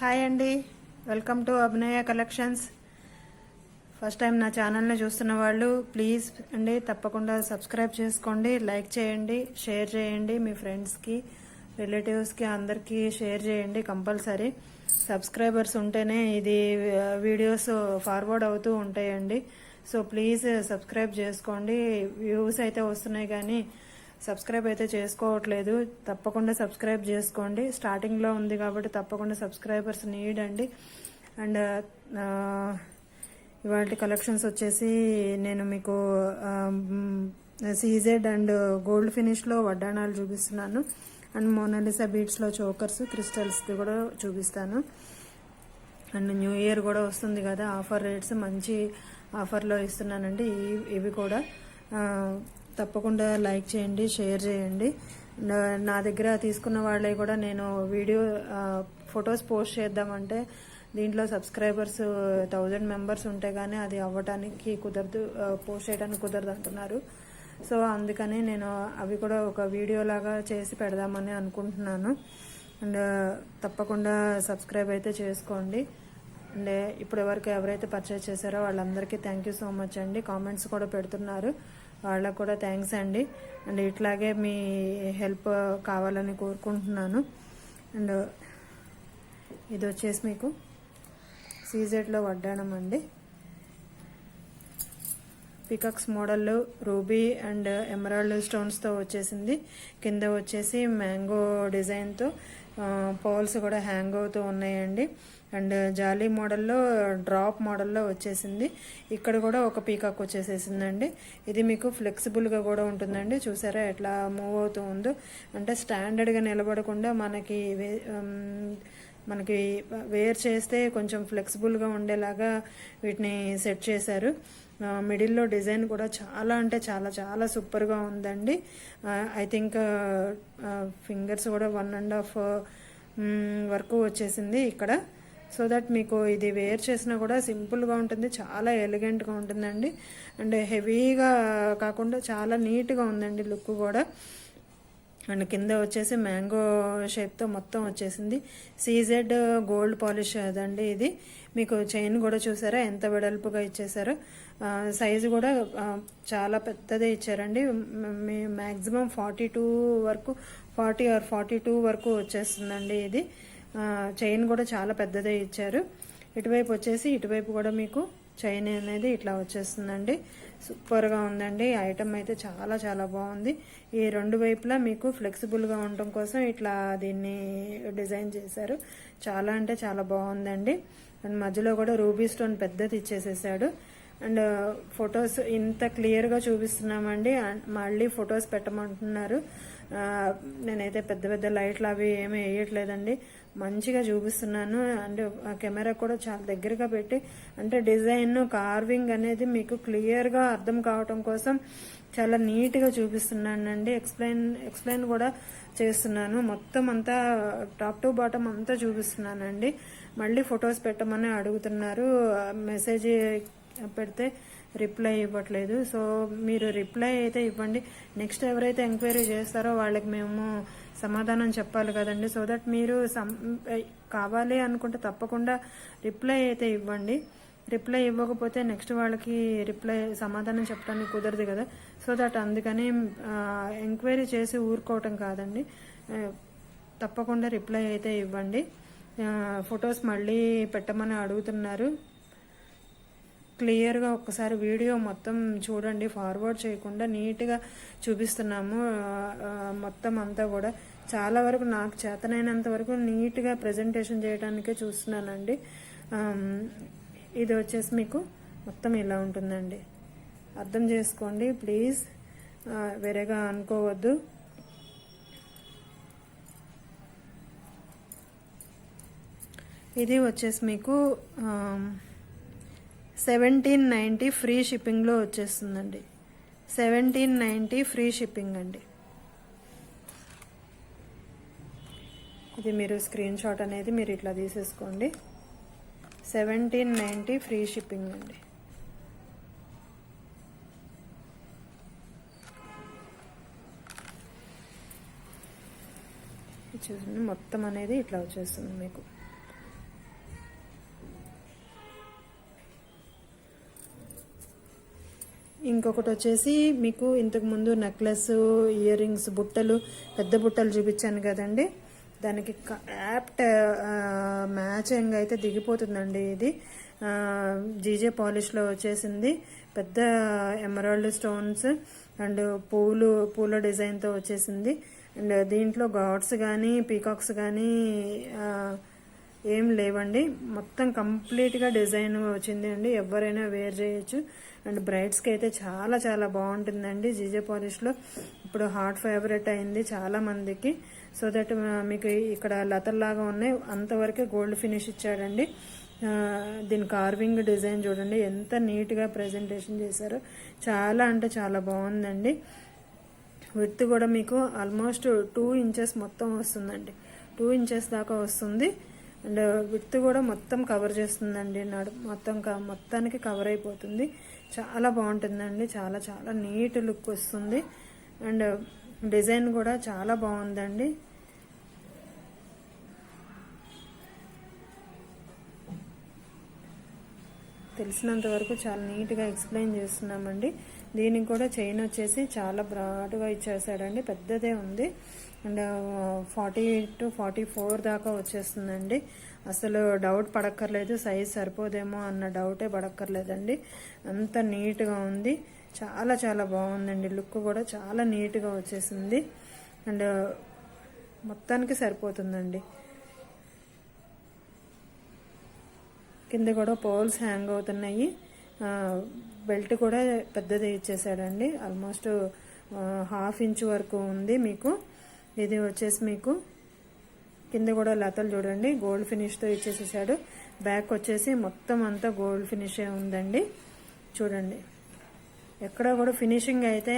Hi అండి, welcome to Abhinaya collections. First time నా ఛానల్ని చూస్తున్న వాళ్ళు ప్లీజ్ అండి తప్పకుండా సబ్స్క్రైబ్ చేసుకోండి, లైక్ చేయండి, షేర్ చేయండి, మీ ఫ్రెండ్స్కి రిలేటివ్స్కి అందరికీ షేర్ చేయండి. కంపల్సరీ సబ్స్క్రైబర్స్ ఉంటేనే ఇది వీడియోస్ ఫార్వర్డ్ అవుతూ ఉంటాయండి. సో ప్లీజ్ సబ్స్క్రైబ్ చేసుకోండి. వ్యూస్ అయితే వస్తున్నాయి కానీ సబ్స్క్రైబ్ అయితే చేసుకోవట్లేదు. తప్పకుండా సబ్స్క్రైబ్ చేసుకోండి. స్టార్టింగ్లో ఉంది కాబట్టి తప్పకుండా సబ్స్క్రైబర్స్ నీడ్ అండి. అండ్ ఇవాళ కలెక్షన్స్ వచ్చేసి నేను మీకు సీజెడ్ అండ్ గోల్డ్ ఫినిష్లో వడ్డాణాలు చూపిస్తున్నాను. అండ్ మోనాలిసా బీడ్స్లో చోకర్స్, క్రిస్టల్స్ది కూడా చూపిస్తాను. అండ్ న్యూ ఇయర్ కూడా వస్తుంది కదా, ఆఫర్ రేట్స్ మంచి ఆఫర్లో ఇస్తున్నానండి. ఇవి కూడా తప్పకుండా లైక్ చేయండి, షేర్ చేయండి. నా దగ్గర తీసుకున్న వాళ్ళే కూడా నేను వీడియో ఫొటోస్ పోస్ట్ చేద్దామంటే దీంట్లో సబ్స్క్రైబర్స్ 1000 మెంబర్స్ ఉంటే కానీ అది అవ్వటానికి కుదరదు, పోస్ట్ చేయడానికి కుదరదు అంటున్నారు. సో అందుకని నేను అవి కూడా ఒక వీడియో లాగా చేసి పెడదామని అనుకుంటున్నాను. అండ్ తప్పకుండా సబ్స్క్రైబ్ అయితే చేసుకోండి. అండ్ ఇప్పటి వరకు ఎవరైతే పర్చేస్ చేశారో వాళ్ళందరికీ థ్యాంక్ యూ సో మచ్ అండి. కామెంట్స్ కూడా పెడుతున్నారు, వాళ్ళకు కూడా థ్యాంక్స్ అండి. అండ్ ఇట్లాగే మీ హెల్ప్ కావాలని కోరుకుంటున్నాను. అండ్ ఇది వచ్చేసి మీకు సీజెడ్లో వడ్డాణం అండి. పికాక్స్ మోడల్లో రూబీ అండ్ ఎమరాల్డ్ స్టోన్స్తో వచ్చేసింది. కింద వచ్చేసి మ్యాంగో డిజైన్తో పర్ల్స్ కూడా హ్యాంగ్ అవుతూ ఉన్నాయండి. అండ్ జాలీ మోడల్లో డ్రాప్ మోడల్లో వచ్చేసింది. ఇక్కడ కూడా ఒక పీకాక్ వచ్చేసేసిందండి. ఇది మీకు ఫ్లెక్సిబుల్గా కూడా ఉంటుందండి. చూసారా ఎట్లా మూవ్ అవుతూ ఉందో, అంటే స్టాండర్డ్గా నిలబడకుండా మనకి వేర్ చేస్తే కొంచెం ఫ్లెక్సిబుల్గా ఉండేలాగా వీటిని సెట్ చేశారు. మిడిల్లో డిజైన్ కూడా చాలా అంటే చాలా చాలా సూపర్గా ఉందండి. ఐ థింక్ ఫింగర్స్ కూడా 1.5 వరకు వచ్చేసింది ఇక్కడ. సో దట్ మీకు ఇది వేర్ చేసినా కూడా సింపుల్గా ఉంటుంది, చాలా ఎలిగెంట్గా ఉంటుందండి. అండ్ హెవీగా కాకుండా చాలా నీట్గా ఉందండి లుక్ కూడా. అండ్ కింద వచ్చేసి మ్యాంగో షేప్తో మొత్తం వచ్చేసింది. సీజెడ్ గోల్డ్ పాలిష్ అదండి ఇది. మీకు చైన్ కూడా చూసారా ఎంత వెడల్పుగా ఇచ్చేసారో. సైజు కూడా చాలా పెద్దదే ఇచ్చారండి. మ్యాక్సిమం 42 వరకు 40 ఆర్ 42 వరకు వచ్చేస్తుందండి ఇది. చైన్ కూడా చాలా పెద్దదే ఇచ్చారు. ఇటువైపు వచ్చేసి ఇటువైపు కూడా మీకు చైన్ అనేది ఇట్లా వచ్చేస్తుందండి. సూపర్గా ఉందండి. ఐటమ్ అయితే చాలా చాలా బాగుంది. ఈ రెండు వైపులా మీకు ఫ్లెక్సిబుల్గా ఉండటం కోసం ఇట్లా దీన్ని డిజైన్ చేశారు. చాలా అంటే చాలా బాగుందండి. అండ్ మధ్యలో కూడా రూబీ స్టోన్ పెద్దది ఇచ్చేసేసాడు. అండ్ ఫొటోస్ ఇంత క్లియర్గా చూపిస్తున్నామండి. మళ్ళీ ఫొటోస్ పెట్టమంటున్నారు. నేనైతే పెద్ద పెద్ద లైట్లు అవి ఏమీ వేయట్లేదండి, మంచిగా చూపిస్తున్నాను. అండ్ కెమెరా కూడా చాలా దగ్గరగా పెట్టి, అంటే డిజైన్ కార్వింగ్ అనేది మీకు క్లియర్గా అర్థం కావటం కోసం చాలా నీట్గా చూపిస్తున్నానండి. ఎక్స్ప్లెయిన్ కూడా చేస్తున్నాను. మొత్తం అంతా టాప్ టు బాటమ్ అంతా చూపిస్తున్నానండి. మళ్ళీ ఫొటోస్ పెట్టమని అడుగుతున్నారు. మెసేజ్ పెడితే రిప్లై ఇవ్వట్లేదు. సో మీరు రిప్లై అయితే ఇవ్వండి. నెక్స్ట్ ఎవరైతే ఎంక్వైరీ చేస్తారో వాళ్ళకి మేము సమాధానం చెప్పాలి కదండి. సో దట్ మీరు కావాలి అనుకుంటే తప్పకుండా రిప్లై అయితే ఇవ్వండి. రిప్లై ఇవ్వకపోతే నెక్స్ట్ వాళ్ళకి సమాధానం చెప్పడానికి కుదరదు కదా. సో దట్ అందుకని ఎంక్వైరీ చేసి ఊరుకోవటం కాదండి, తప్పకుండా రిప్లై అయితే ఇవ్వండి. ఫొటోస్ మళ్ళీ పెట్టమని అడుగుతున్నారు. క్లియర్గా ఒక్కసారి వీడియో మొత్తం చూడండి, ఫార్వర్డ్ చేయకుండా నీట్గా చూపిస్తున్నాము. మొత్తం అంతా కూడా చాలా వరకు నాకు చేతనైనంత వరకు నీట్గా ప్రజెంటేషన్ చేయడానికే చూస్తున్నానండి. ఇది వచ్చేసి మీకు మొత్తం ఇలా ఉంటుందండి. అర్థం చేసుకోండి ప్లీజ్, వేరేగా అనుకోవద్దు. ఇది వచ్చేసి మీకు 1790 ఫ్రీ షిప్పింగ్లో వచ్చేస్తుందండి. 1790 ఫ్రీ షిప్పింగ్ అండి. ఇది మీరు స్క్రీన్ షాట్ అనేది మీరు ఇట్లా తీసేసుకోండి. 1790 ఫ్రీ షిప్పింగ్ అండి. చూడండి మొత్తం అనేది ఇట్లా వచ్చేస్తుంది మీకు. ఇంకొకటి వచ్చేసి మీకు ఇంతకుముందు నెక్లెస్, ఇయర్ రింగ్స్, బుట్టలు, పెద్ద బుట్టలు చూపించాను కదండి, దానికి యాప్ట్ మ్యాచింగ్ అయితే దిగిపోతుందండి. ఇది జీజే పాలిష్లో వచ్చేసింది. పెద్ద ఎమరాల్డ్ స్టోన్స్ అండ్ పూల డిజైన్తో వచ్చేసింది. అండ్ దీంట్లో గాడ్స్ కానీ పీకాక్స్ కానీ ఏం లేవండి. మొత్తం కంప్లీట్గా డిజైన్ వచ్చింది అండి. ఎవరైనా వేర్ చేయొచ్చు. అండ్ బ్రైడ్స్కి అయితే చాలా చాలా బాగుంటుందండి. జీజే పాలిష్లో ఇప్పుడు హాట్ ఫేవరెట్ అయింది చాలా మందికి. సో దట్ మీకు ఇక్కడ లతల్లాగా ఉన్నాయి, అంతవరకే గోల్డ్ ఫినిష్ ఇచ్చాడండి. దీని కార్వింగ్ డిజైన్ చూడండి ఎంత నీట్గా ప్రజెంటేషన్ చేశారో. చాలా అంటే చాలా బాగుందండి. విడ్త్ కూడా మీకు ఆల్మోస్ట్ 2 ఇంచెస్ మొత్తం వస్తుందండి. 2 ఇంచెస్ దాకా వస్తుంది. అండ్ విడ్త్ కూడా మొత్తం కవర్ చేస్తుందండి. మొత్తానికి కవర్ అయిపోతుంది. చాలా బాగుంటుందండి. చాలా చాలా నీట్ లుక్ వస్తుంది. అండ్ డిజైన్ కూడా చాలా బాగుందండి. తెలిసినంత వరకు చాలా నీట్గా ఎక్స్ప్లెయిన్ చేస్తున్నామండి. దీనికి కూడా చైన్ వచ్చేసి చాలా బ్రాడ్గా ఇచ్చేసాడండి, పెద్దదే ఉంది. అండ్ 40 to 44 దాకా వచ్చేస్తుందండి. అసలు డౌట్ పడక్కర్లేదు, సైజ్ సరిపోదేమో అన్న డౌటే పడక్కర్లేదండి. అంత నీట్గా ఉంది. చాలా చాలా బాగుందండి. లుక్ కూడా చాలా నీట్గా వచ్చేసింది. అండ్ మొత్తానికి సరిపోతుందండి. కింద కూడా పోల్స్ హ్యాంగ్ అవుతున్నాయి. బెల్ట్ కూడా పెద్దది ఇచ్చేసాడండి. ఆల్మోస్ట్ 1/2 ఇంచ్ వరకు ఉంది మీకు. ఇది వచ్చేసి మీకు కింద కూడా లతలు చూడండి గోల్డ్ ఫినిష్తో ఇచ్చేసేసాడు. బ్యాక్ వచ్చేసి మొత్తం అంతా గోల్డ్ ఫినిషే ఉందండి. చూడండి ఎక్కడ కూడా ఫినిషింగ్ అయితే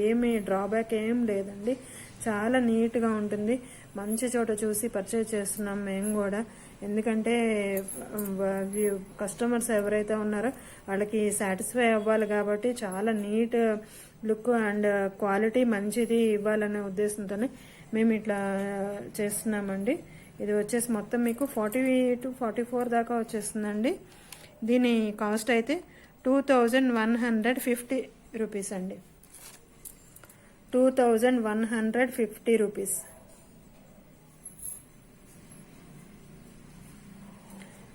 ఏమి డ్రాబ్యాక్ ఏం లేదండి. చాలా నీట్గా ఉంటుంది. మంచి చోట చూసి పర్చేజ్ చేస్తున్నాం మేము కూడా. ఎందుకంటే కస్టమర్స్ ఎవరైతే ఉన్నారో వాళ్ళకి సాటిస్ఫై అవ్వాలి కాబట్టి చాలా నీట్ లుక్ అండ్ క్వాలిటీ మంచిది ఇవ్వాలనే ఉద్దేశంతోనే మేము ఇట్లా చేస్తున్నామండి. ఇది వచ్చేసి మొత్తం మీకు 40 to 44 దాకా వచ్చేస్తుందండి. దీని కాస్ట్ అయితే 2150 రూపీస్ అండి. 2150 రూపీస్.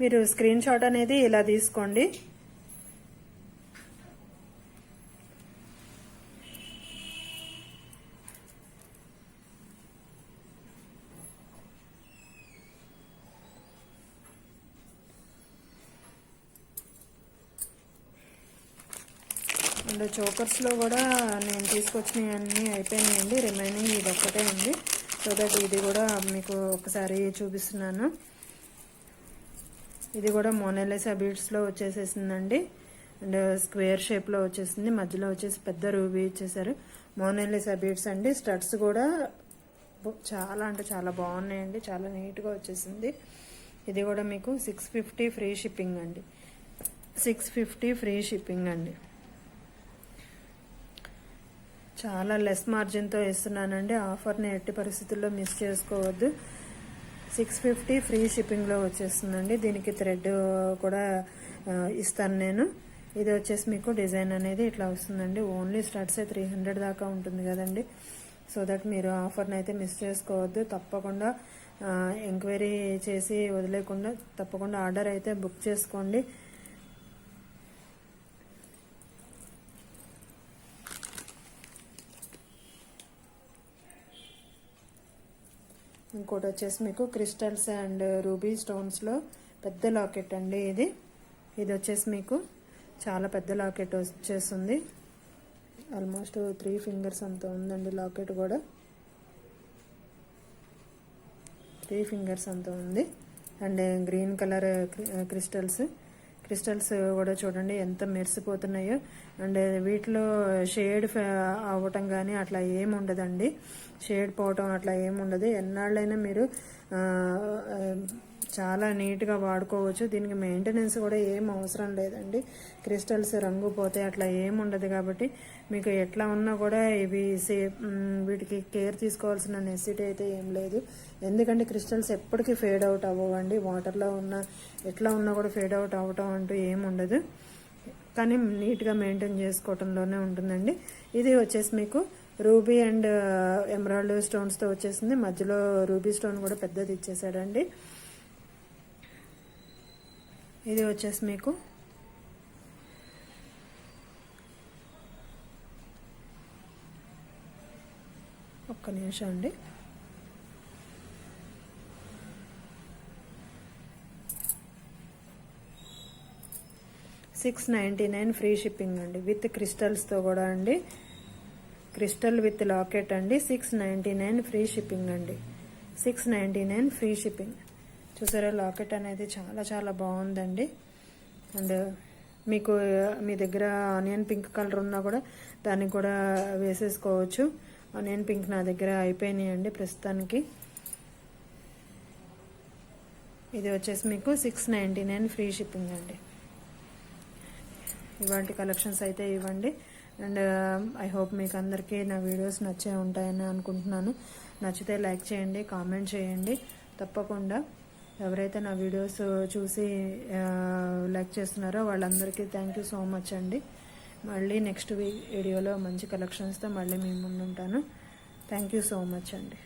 మీరు స్క్రీన్ షాట్ అనేది ఇలా తీసుకోండి. అండ్ చోకర్స్లో కూడా నేను తీసుకొచ్చినవి అన్నీ అయిపోయినాయండి. రిమైనింగ్ ఇది ఒక్కటే ఉంది. సో దట్ ఇది కూడా మీకు ఒకసారి చూపిస్తున్నాను. ఇది కూడా మోనాలిసా బీడ్స్లో వచ్చేసేసిందండి. అండ్ స్క్వేర్ షేప్లో వచ్చేసింది. మధ్యలో వచ్చేసి పెద్ద రూబీ ఇచ్చేసారు. మోనాలిసా బీడ్స్ అండి. స్టడ్స్ కూడా చాలా అంటే చాలా బాగున్నాయండి. చాలా నీట్గా వచ్చేసింది. ఇది కూడా మీకు 650 ఫ్రీ షిప్పింగ్ అండి. 650 ఫ్రీ షిప్పింగ్ అండి. చాలా లెస్ మార్జిన్తో ఇస్తున్నానండి. ఆఫర్ని ఎట్టి పరిస్థితుల్లో మిస్ చేసుకోవద్దు. 650 ఫ్రీ షిప్పింగ్లో వచ్చేస్తుందండి. దీనికి థ్రెడ్ కూడా ఇస్తాను నేను. ఇది వచ్చేసి మీకు డిజైన్ అనేది ఇట్లా వస్తుందండి. ఓన్లీ స్టడ్సే 300 దాకా ఉంటుంది కదండి. సో దట్ మీరు ఆఫర్ని అయితే మిస్ చేసుకోవద్దు. తప్పకుండా ఎంక్వైరీ చేసి వదిలేకుండా తప్పకుండా ఆర్డర్ అయితే బుక్ చేసుకోండి. ఇంకోటి వచ్చేసి మీకు క్రిస్టల్స్ అండ్ రూబీ స్టోన్స్లో పెద్ద లాకెట్ అండి. ఇది వచ్చేసి మీకు చాలా పెద్ద లాకెట్ వచ్చేస్తుంది. ఆల్మోస్ట్ 3 ఫింగర్స్ అంత ఉందండి. లాకెట్ కూడా 3 ఫింగర్స్ అంత ఉంది. అండ్ గ్రీన్ కలర్ క్రిస్టల్స్ కూడా చూడండి ఎంత మెరిసిపోతున్నాయో. అండ్ వీటిలో షేడ్ అవ్వటం కానీ అట్లా ఏమి ఉండదండి. షేడ్ పోవటం అట్లా ఏమి ఉండదు. ఎన్నాళ్ళైనా మీరు చాలా నీట్గా వాడుకోవచ్చు. దీనికి మెయింటెనెన్స్ కూడా ఏం అవసరం లేదండి. క్రిస్టల్స్ రంగు పోతే అట్లా ఏమి ఉండదు కాబట్టి మీకు ఎట్లా ఉన్నా కూడా వీటికి కేర్ తీసుకోవాల్సిన నెసిటీ అయితే ఏం లేదు. ఎందుకంటే క్రిస్టల్స్ ఎప్పటికీ ఫేడ్ అవుట్ అవ్వండి. వాటర్లో ఉన్న ఎట్లా ఉన్నా కూడా ఫేడ్ అవుట్ అవ్వటం అంటూ ఏమి ఉండదు. కానీ నీట్గా మెయింటైన్ చేసుకోవటంలోనే ఉంటుందండి. ఇది వచ్చేసి మీకు రూబీ అండ్ ఎమరాల్డ్ స్టోన్స్తో వచ్చేసింది. మధ్యలో రూబీ స్టోన్ కూడా పెద్దది ఇచ్చేసాడండి. ఇది వచ్చేసి మీకు ఒక్క నిమిషం అండి. $699 ఫ్రీ షిప్పింగ్ అండి, విత్ క్రిస్టల్స్తో కూడా అండి. క్రిస్టల్ విత్ లాకెట్ అండి. $699 ఫ్రీ షిప్పింగ్ అండి. $699 ఫ్రీ షిప్పింగ్. చూసారా లాకెట్ అనేది చాలా చాలా బాగుందండి. అండ్ మీకు మీ దగ్గర ఆనియన్ పింక్ కలర్ ఉన్నా కూడా దాన్ని కూడా వేసేసుకోవచ్చు. ఆనియన్ పింక్ నా దగ్గర అయిపోయినాయండి ప్రస్తుతానికి. ఇది వచ్చేసి మీకు $699 ఫ్రీ షిప్పింగ్ అండి. ఇవాంటి కలెక్షన్స్ అయితే ఇవ్వండి. అండ్ ఐ హోప్ మీకు అందరికీ నా వీడియోస్ నచ్చే ఉంటాయని అనుకుంటున్నాను. నచ్చితే లైక్ చేయండి, కామెంట్ చేయండి తప్పకుండా. ఎవరైతే నా వీడియోస్ చూసి లైక్ చేస్తున్నారో వాళ్ళందరికీ థ్యాంక్ యూ సో మచ్ అండి. మళ్ళీ నెక్స్ట్ వీడియోలో మంచి కలెక్షన్స్తో మళ్ళీ మీ ముందు ఉంటాను. థ్యాంక్ యూ సో మచ్ అండి.